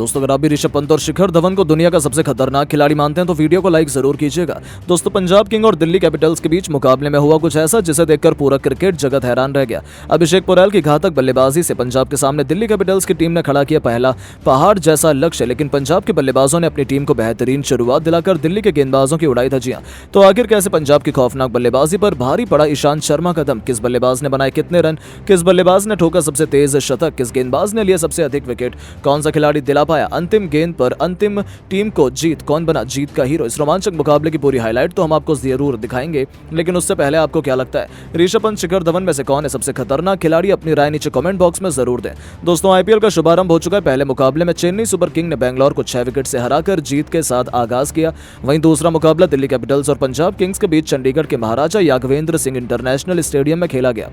दोस्तों अगर आप भी ऋषभ पंत और शिखर धवन को दुनिया का सबसे खतरनाक खिलाड़ी मानते हैं तो वीडियो को लाइक जरूर कीजिएगा। दोस्तों पंजाब किंग और दिल्ली कैपिटल्स के बीच मुकाबले में हुआ कुछ ऐसा जिसे देखकर पूरा क्रिकेट जगत हैरान रह गया। अभिषेक पुरैल की घातक बल्लेबाजी से पंजाब के सामने दिल्ली कैपिटल्स की टीम ने खड़ा किया पहला पहाड़ जैसा लक्ष्य, लेकिन पंजाब के बल्लेबाजों ने अपनी टीम को बेहतरीन शुरुआत दिलाकर दिल्ली के गेंदबाजों की उड़ाई धज्जियां। तो आखिर कैसे पंजाब की खौफनाक बल्लेबाजी पर भारी पड़ा ईशांत शर्मा का दम, किस बल्लेबाज ने बनाए कितने रन, किस बल्लेबाज ने ठोका सबसे तेज शतक, किस गेंदबाज ने लिया सबसे अधिक विकेट, कौन सा खिलाड़ी दिला पाया अंतिम गेंद पर अंतिम टीम को जीत, कौन बना जीत का हीरो। इस रोमांचक मुकाबले की पूरी हाईलाइट तो हम आपको जरूर दिखाएंगे, लेकिन उससे पहले आपको क्या लगता है ऋषभ पंत शिखर धवन में से कौन है सबसे खतरनाक खिलाड़ी? अपनी राय नीचे कमेंट बॉक्स में जरूर दें। दोस्तों आईपीएल का शुभारंभ हो चुका है। पहले मुकाबले में चेन्नई सुपर किंग ने बेंगलोर को 6 विकेट से हराकर जीत के साथ आगाज किया। वहीं दूसरा मुकाबला दिल्ली कैपिटल्स और पंजाब किंग्स के बीच चंडीगढ़ के महाराजा यादवेंद्र सिंह इंटरनेशनल स्टेडियम में खेला गया।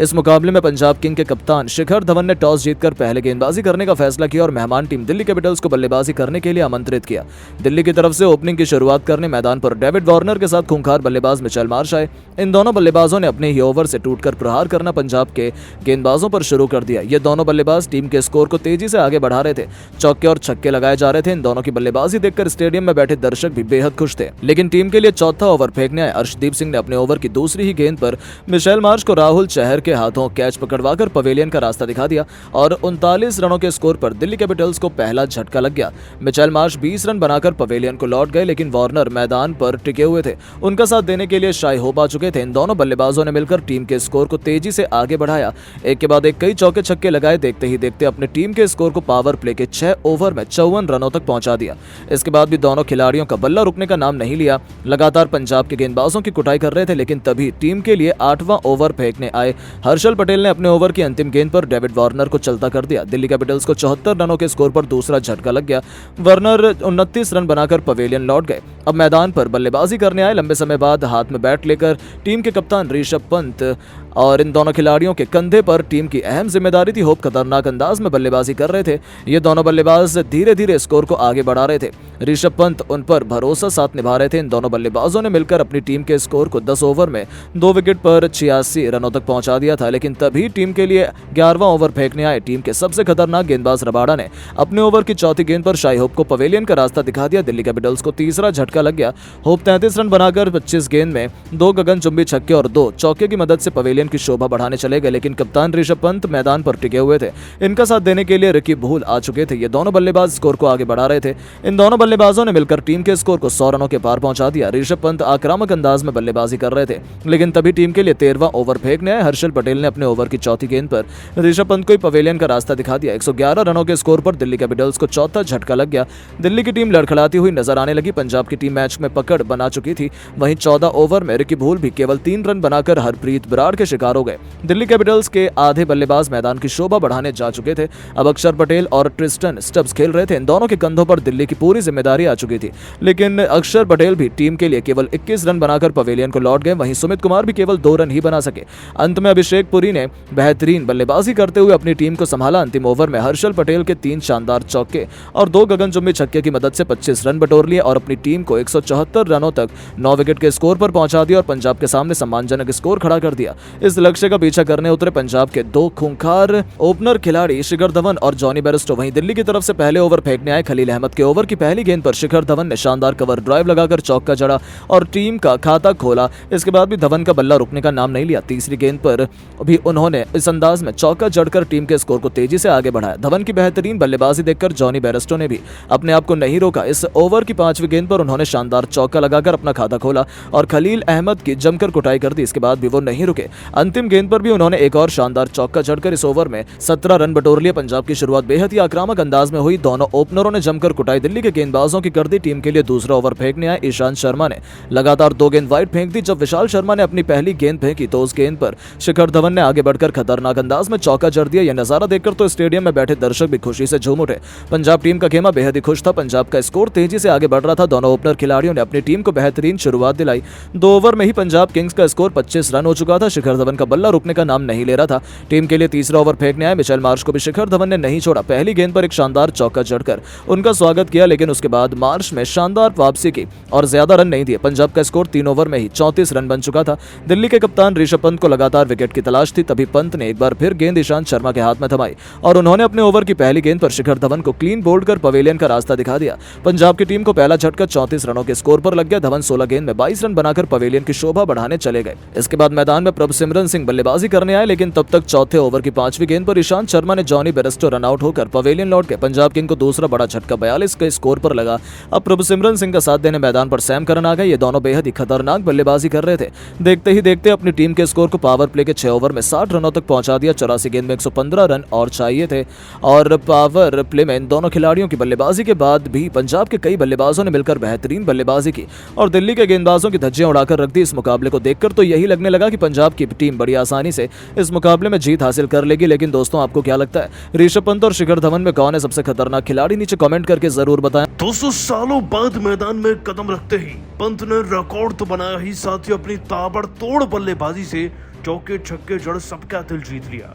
इस मुकाबले में पंजाब किंग के कप्तान शिखर धवन ने टॉस जीतकर पहले गेंदबाजी करने का फैसला किया और मेहमान टीम दिल्ली कैपिटल्स को बल्लेबाजी करने के लिए आमंत्रित किया। दिल्ली की तरफ से ओपनिंग की शुरुआत करने मैदान पर डेविड वार्नर के साथ खूंखार बल्लेबाज मिचेल मार्श आए। इन दोनों बल्लेबाजों ने अपने ही ओवर से टूटकर प्रहार करना पंजाब के गेंदबाजों पर शुरू कर दिया। ये दोनों बल्लेबाज टीम के स्कोर को तेजी से आगे बढ़ा रहे थे। चौके और छक्के लगाए जा रहे थे। इन दोनों की बल्लेबाजी देखकर स्टेडियम में बैठे दर्शक भी बेहद खुश थे। लेकिन टीम के लिए चौथा ओवर फेंकने आए अर्शदीप सिंह ने अपने ओवर की दूसरी ही गेंद पर मिचेल मार्श को राहुल चहर के हाथों कैच पकड़वाकर पवेलियन का रास्ता दिखा दिया और 39 रनों के स्कोर पर दिल्ली कैपिटल्स को पहला झटका लग गया। मिचेल मार्श 20 रन बनाकर पवेलियन को लौट गए, लेकिन वार्नर मैदान पर टिके हुए थे। उनका साथ देने के लिए शाय होप आ चुके थे। इन दोनों बल्लेबाजों ने मिलकर टीम के स्कोर को तेजी से आगे बढ़ाया। एक के बाद एक कई चौके छक्के लगाए। देखते ही देखते अपने टीम के स्कोर को पावर प्ले के 6 ओवर में 54 रनों तक पहुंचा दिया। इसके बाद भी दोनों खिलाड़ियों का बल्ला रुकने का नाम नहीं लिया। लगातार पंजाब के गेंदबाजों की कुटाई कर रहे थे, लेकिन तभी टीम के लिए 8वां ओवर फेंकने आए हर्षल पटेल ने अपने ओवर की अंतिम गेंद पर डेविड वार्नर को चलता कर दिया। दिल्ली कैपिटल्स को 74 रनों के स्कोर पर दूसरा झटका लग गया। वार्नर 29 रन बनाकर पवेलियन लौट गए। अब मैदान पर बल्लेबाजी करने आए लंबे समय बाद हाथ में बैट लेकर टीम के कप्तान ऋषभ पंत, और इन दोनों खिलाड़ियों के कंधे पर टीम की अहम जिम्मेदारी थी। होप खतरनाक अंदाज में बल्लेबाजी कर रहे थे। ये दोनों बल्लेबाज धीरे धीरे स्कोर को आगे बढ़ा रहे थे। ऋषभ पंत उन पर भरोसा साथ निभा रहे थे। इन दोनों बल्लेबाजों ने मिलकर अपनी टीम के स्कोर को 10 ओवर में 2 विकेट पर 86 रनों तक पहुंचा दिया था। लेकिन तभी टीम के लिए 11वां ओवर फेंकने आए टीम के सबसे खतरनाक गेंदबाज रबाडा ने अपने ओवर की चौथी गेंद पर शाय होप को पवेलियन का रास्ता दिखा दिया। दिल्ली कैपिटल्स को तीसरा झटका लग गया। होप 33 रन बनाकर 25 गेंद में 2 गगनचुंबी छक्के और 2 चौके की मदद से पवेलियन की शोभा बढ़ाने चले गए, लेकिन कप्तान ऋषभ पंत मैदान पर टिके हुए थे। इनका साथ देने के लिए रिकी भूल आ चुके थे। ये दोनों बल्लेबाज स्कोर को आगे बढ़ा रहे थे। इन दोनों बल्लेबाजों ने मिलकर टीम के स्कोर को 100 रनों के पार पहुंचा दिया। ऋषभ पंत आक्रामक अंदाज में बल्लेबाजी कर रहे थे, लेकिन तभी टीम के लिए 13वां ओवर फेंकने आए हर्षल पटेल ने अपने ओवर की चौथी गेंद पर ऋषभ पंत को पवेलियन का रास्ता दिखा दिया। 111 रनों के स्कोर पर दिल्ली कैपिटल्स को चौथा झटका लग गया। दिल्ली की टीम लड़खड़ाती हुई नजर आने लगी। पंजाब की टीम मैच में पकड़ बना चुकी थी। वहीं 14 ओवर में रिकी भूल भी केवल 3 रन बनाकर हरप्रीत बराड़ के शिकार हो गए। दिल्ली कैपिटल्स के आधे बल्लेबाज मैदान की शोभा बढ़ाने जा चुके थे। अब अक्षर पटेल और ट्रिस्टन स्टब्स खेल रहे थे। इन दोनों के कंधों पर दिल्ली की पूरी जिम्मेदारी आ चुकी थी, लेकिन अक्षर पटेल भी टीम के लिए केवल 21 रन बनाकर पवेलियन को लौट गए। वहीं सुमित कुमार भी केवल 2 रन ही बना सके। अंत में अभिषेक पुरी ने बेहतरीन बल्लेबाजी करते हुए अपनी टीम को संभाला। अंतिम ओवर में हर्षल पटेल के 3 शानदार चौके और 2 गगनचुंबी छक्के की मदद से 25 रन बटोर लिए और अपनी टीम को 174 रनों तक 9 विकेट के स्कोर पर पहुंचा दिया और पंजाब के सामने सम्मानजनक स्कोर खड़ा कर दिया। इस लक्ष्य का पीछा करने उतरे पंजाब के 2 खूंखार ओपनर खिलाड़ी शिखर धवन और जॉनी बेयरस्टो। वहीं दिल्ली की तरफ से पहले ओवर फेंकने आए खलील अहमद के ओवर की पहली गेंद पर शिखर धवन ने शानदार कवर ड्राइव लगाकर चौका जड़ा और टीम का खाता खोला। इसके बाद भी धवन का बल्ला रुकने का नाम नहीं लिया। तीसरी गेंद पर भी उन्होंने इस अंदाज में चौका जड़कर टीम के स्कोर को तेजी से आगे बढ़ाया। धवन की बेहतरीन बल्लेबाजी देखकर जॉनी बेयरस्टो ने भी अपने आप को नहीं रोका। इस ओवर की 5वीं गेंद पर उन्होंने शानदार चौका लगाकर अपना खाता खोला और खलील अहमद की जमकर कुटाई कर दी। इसके बाद भी वो नहीं रुके। अंतिम गेंद पर भी उन्होंने एक और शानदार चौका जड़कर इस ओवर में 17 रन बटोर लिए। पंजाब की शुरुआत बेहद ही आक्रामक अंदाज में हुई। दोनों ओपनरों ने जमकर कुटाई दिल्ली के गेंदबाजों की कर दी। टीम के लिए दूसरा ओवर फेंकने आए ईशांत शर्मा ने लगातार 2 गेंद वाइड फेंक दी। जब विशाल शर्मा ने अपनी पहली गेंद फेंकी तो उस गेंद पर शिखर धवन ने आगे बढ़कर खतरनाक अंदाज में चौका जड़ दिया। यह नजारा देखकर तो स्टेडियम में बैठे दर्शक भी खुशी से झूम उठे। पंजाब टीम का खेमा बेहद ही खुश था। पंजाब का स्कोर तेजी से आगे बढ़ रहा था। दोनों ओपनर खिलाड़ियों ने अपनी टीम को बेहतरीन शुरुआत दिलाई। 2 ओवर में ही पंजाब किंग्स का स्कोर 25 रन हो चुका था। शिखर धवन का बल्ला रुकने का नाम नहीं ले रहा था। टीम के लिए तीसरा ओवर फेंकने आए मिचेल मार्श को भी शिखर धवन ने नहीं छोड़ा। पहली गेंद पर एक शानदार चौका जड़कर उनका स्वागत किया, लेकिन उसके बाद मार्श में शानदार वापसी की और ज्यादा रन नहीं दिए। पंजाब का स्कोर 3 ओवर में ही 34 रन बन चुका था। दिल्ली के कप्तान ऋषभ पंत को लगातार विकेट की तलाश थी। तभी पंत ने एक बार फिर गेंद ईशांत शर्मा के हाथ में थमाई और उन्होंने अपने ओवर की पहली गेंद पर शिखर धवन को क्लीन बोल्ड कर पवेलियन का रास्ता दिखा दिया। पंजाब की टीम को पहला झटका 34 रनों के स्कोर पर लग गया। धवन 16 गेंद में 22 रन बनाकर पवेलियन की शोभा बढ़ाने चले गए। इसके बाद मैदान में प्रभसिमरन सिंह बल्लेबाजी करने आए, लेकिन तब तक चौथे ओवर की 5वीं गेंद पर ईशांत शर्मा ने जॉनी बेयरस्टो रन आउट होकर पवेलियन लौट गए। पंजाब किंग को दूसरा बड़ा झटका 42 के स्कोर पर लगा। अब प्रभसिमरन सिंह का साथ देने मैदान पर सैम करन आ गए। ये दोनों बेहद ही खतरनाक बल्लेबाजी कर रहे थे। देखते ही देखते अपनी टीम के स्कोर को पावर प्ले के 6 ओवर में 60 रनों तक पहुंचा दिया। 84 गेंद में 115 रन और चाहिए थे और पावर प्ले में इन दोनों खिलाड़ियों की बल्लेबाजी के बाद भी पंजाब के कई बल्लेबाजों ने मिलकर बेहतरीन बल्लेबाजी की और दिल्ली के गेंदबाजों की धज्जियां उड़ाकर रख दी। इस मुकाबले को देखकर तो यही लगने लगा कि पंजाब की टीम बड़ी आसानी से इस मुकाबले में जीत हासिल कर लेगी। लेकिन दोस्तों, आपको क्या लगता है, ऋषभ पंत और शिखर धवन में कौन है सबसे खतरनाक खिलाड़ी? नीचे कमेंट करके जरूर बताएं। 200 सालों बाद मैदान में कदम रखते ही पंत ने रिकॉर्ड तो बनाया ही, साथ ही अपनी ताबड़तोड़ बल्लेबाजी से चौके छक्के जड़ सबका दिल जीत लिया।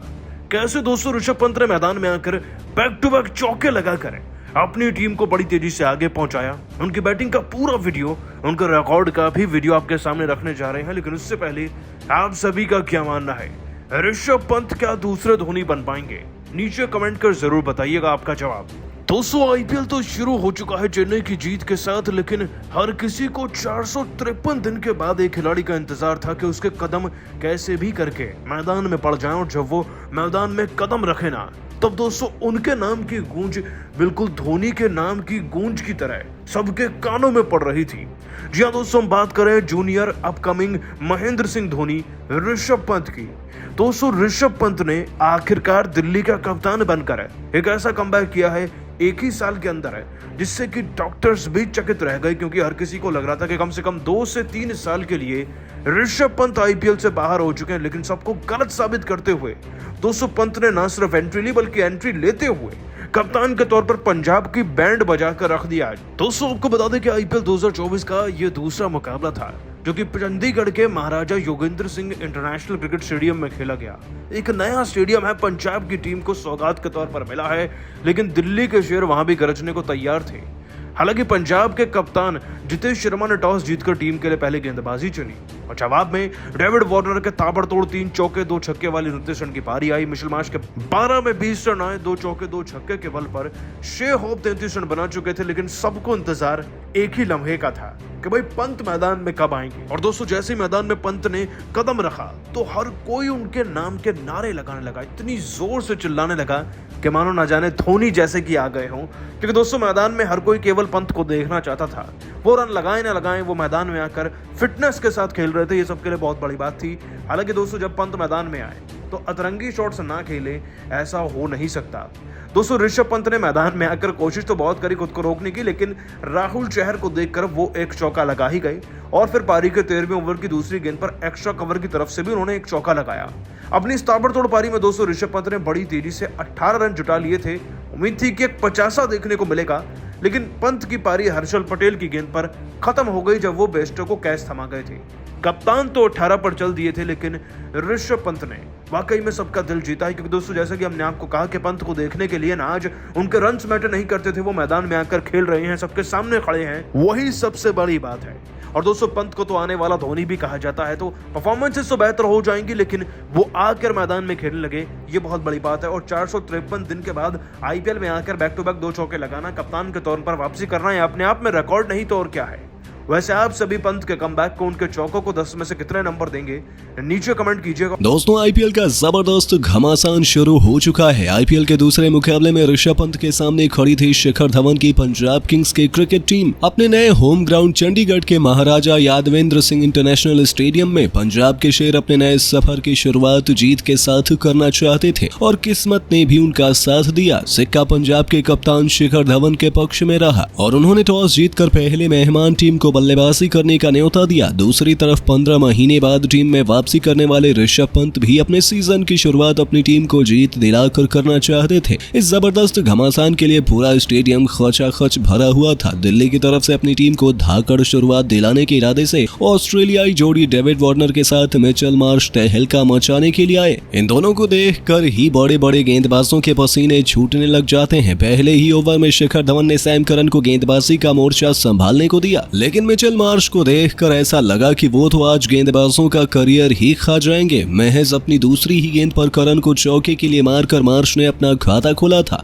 कैसे दोस्तों ऋषभ पंत ने मैदान में आकर बैक टू बैक चौके लगाकर अपनी टीम को बड़ी तेजी से आगे पहुंचाया। उनकी बैटिंग का पूरा वीडियो, उनके रिकॉर्ड का भी वीडियो आपके सामने रखने जा रहे हैं, लेकिन उससे पहले आप सभी का क्या मानना है? ऋषभ पंत क्या दूसरे धोनी बन पाएंगे? नीचे कमेंट कर जरूर बताइएगा आपका जवाब। दोस्तों, आईपीएल तो शुरू हो चुका है चेन्नई की जीत के साथ, लेकिन हर किसी को 453 दिन के बाद एक खिलाड़ी का इंतजार था कि उसके कदम कैसे भी करके मैदान में पड़ जाएं, और जब वो मैदान में कदम रखे ना, तब दोस्तों उनके नाम की गूंज बिल्कुल धोनी के नाम की गूंज की तरह सबके कानों में पड़ रही थी। जी हाँ दोस्तों, हम बात करें जूनियर अपकमिंग महेंद्र सिंह धोनी ऋषभ पंत की। दोस्तों, ऋषभ पंत ने आखिरकार दिल्ली का कप्तान बनकर एक ऐसा कमबैक किया है एक ही साल के अंदर है, जिससे कि डॉक्टर्स भी चकित रह गए, क्योंकि हर किसी को लग रहा था कि कम से कम 2 से 3 साल के लिए ऋषभ पंत आईपीएल से बाहर हो चुके हैं। लेकिन सबको गलत साबित करते हुए दोस्तों पंत ने न सिर्फ एंट्री ली, बल्कि एंट्री लेते हुए कप्तान के तौर पर पंजाब की बैंड बजाकर रख दिया। दोस्तों, आपको बता दें कि आईपीएल 2024 का ये दूसरा मुकाबला था, जो कि चंडीगढ़ के Maharaja Yogendra Singh international cricket stadium में खेला गया। एक नया स्टेडियम है, पंजाब की टीम को सौगात के तौर पर मिला है, लेकिन दिल्ली के शेर वहां भी गरजने को तैयार थे। हालांकि पंजाब के कप्तान जितेश शर्मा ने टॉस जीतकर टीम के लिए पहले गेंदबाजी चुनी और जवाब में डेविड वार्नर के ताबड़तोड़ 3 चौके 2 छक्के वाली 29 रन की पारी आई। मिचेल मार्श के 12 में 20 रन आए, 2 चौके 2 छक्के के बल पर शे होप 33 रन बना चुके थे। लेकिन सबको इंतजार एक ही लम्हे का था कि भाई पंत मैदान में कब आएंगे। और दोस्तों, जैसे ही मैदान में पंत ने कदम रखा तो हर कोई उनके नाम के नारे लगाने लगा, इतनी जोर से चिल्लाने लगा कि मानो ना जाने धोनी जैसे कि आ गए हों। क्योंकि दोस्तों, मैदान में हर कोई केवल पंत को देखना चाहता था। वो रन लगाए ना लगाए, वो मैदान में आकर फिटनेस के साथ खेल रहे थे, ये सबके लिए बहुत बड़ी बात थी। हालांकि दोस्तों, जब पंत मैदान में आए तो अतरंगी शॉट्स ना खेले, ऐसा हो नहीं सकता। दोस्तों, ऋषभ पंत ने मैदान में आकर कोशिश तो बहुत करी खुद को रोकने की, लेकिन राहुल चहर को देखकर वो एक चौका लगा ही गए। और फिर पारी के 13वें ओवर की दूसरी गेंद पर एक्स्ट्रा कवर की तरफ से भी उन्होंने एक चौका लगाया। अपनी इस ताबड़तोड़ पारी में दोस्तों ऋषभ पंत ने बड़ी तेजी से 18 रन जुटा लिए थे। उम्मीद थी कि एक 50 देखने को मिलेगा, लेकिन पंत की पारी हर्षल पटेल की गेंद पर खत्म हो गई जब वो बेस्टो को कैच थमा गए थे। कप्तान तो 18 पर चल दिए थे, लेकिन ऋषभ पंत ने वाकई में सबका दिल जीता है। क्योंकि दोस्तों, जैसा कि हमने आपको कहा कि पंत को देखने के लिए ना आज उनके रन्स मैटर नहीं करते थे, वो मैदान में आकर खेल रहे हैं, सबके सामने खड़े हैं, वही सबसे बड़ी बात है। और दोस्तों, पंत को तो आने वाला धोनी भी कहा जाता है, तो परफॉर्मेंसेस तो बेहतर हो जाएंगी, लेकिन वो आकर मैदान में खेलने लगे, ये बहुत बड़ी बात है। और 453 दिन के बाद आईपीएल में आकर बैक टू बैक 2 चौके लगाना, कप्तान के तौर पर वापसी करना, ये अपने आप में रिकॉर्ड नहीं तो और क्या है। वैसे आप सभी पंत के कमबैक को, उनके चौकों को 10 में से कितने नंबर देंगे, नीचे कमेंट कीजिएगा। दोस्तों, आईपीएल का जबरदस्त घमासान शुरू हो चुका है। आईपीएल के दूसरे मुकाबले में ऋषभ पंत के सामने खड़ी थी शिखर धवन की पंजाब किंग्स की क्रिकेट टीम। अपने नए होम ग्राउंड चंडीगढ़ के महाराजा यादवेंद्र सिंह इंटरनेशनल स्टेडियम में पंजाब के शेर अपने नए सफर की शुरुआत जीत के साथ करना चाहते थे और किस्मत ने भी उनका साथ दिया। सिक्का पंजाब के कप्तान शिखर धवन के पक्ष में रहा और उन्होंने टॉस जीतकर पहले मेहमान टीम को बल्लेबाजी करने का न्योता दिया। दूसरी तरफ 15 महीने बाद टीम में वापसी करने वाले ऋषभ पंत भी अपने सीजन की शुरुआत अपनी टीम को जीत दिलाकर करना चाहते थे। इस जबरदस्त घमासान के लिए पूरा स्टेडियम खचाखच भरा हुआ था। दिल्ली की तरफ से अपनी टीम को धाकड़ शुरुआत दिलाने के इरादे से ऑस्ट्रेलियाई जोड़ी डेविड वार्नर के साथ मिचेल मार्श तहलका मचाने के लिए आए। इन दोनों को देखकर ही बड़े बड़े गेंदबाजों के पसीने छूटने लग जाते हैं। पहले ही ओवर में शिखर धवन ने सैम करन को गेंदबाजी का मोर्चा संभालने को दिया, लेकिन मिचेल मार्श को देखकर ऐसा लगा कि वो तो आज गेंदबाजों का करियर ही खा जाएंगे। महज अपनी दूसरी ही गेंद पर करन को चौके के लिए मारकर मार्श ने अपना खाता खोला था।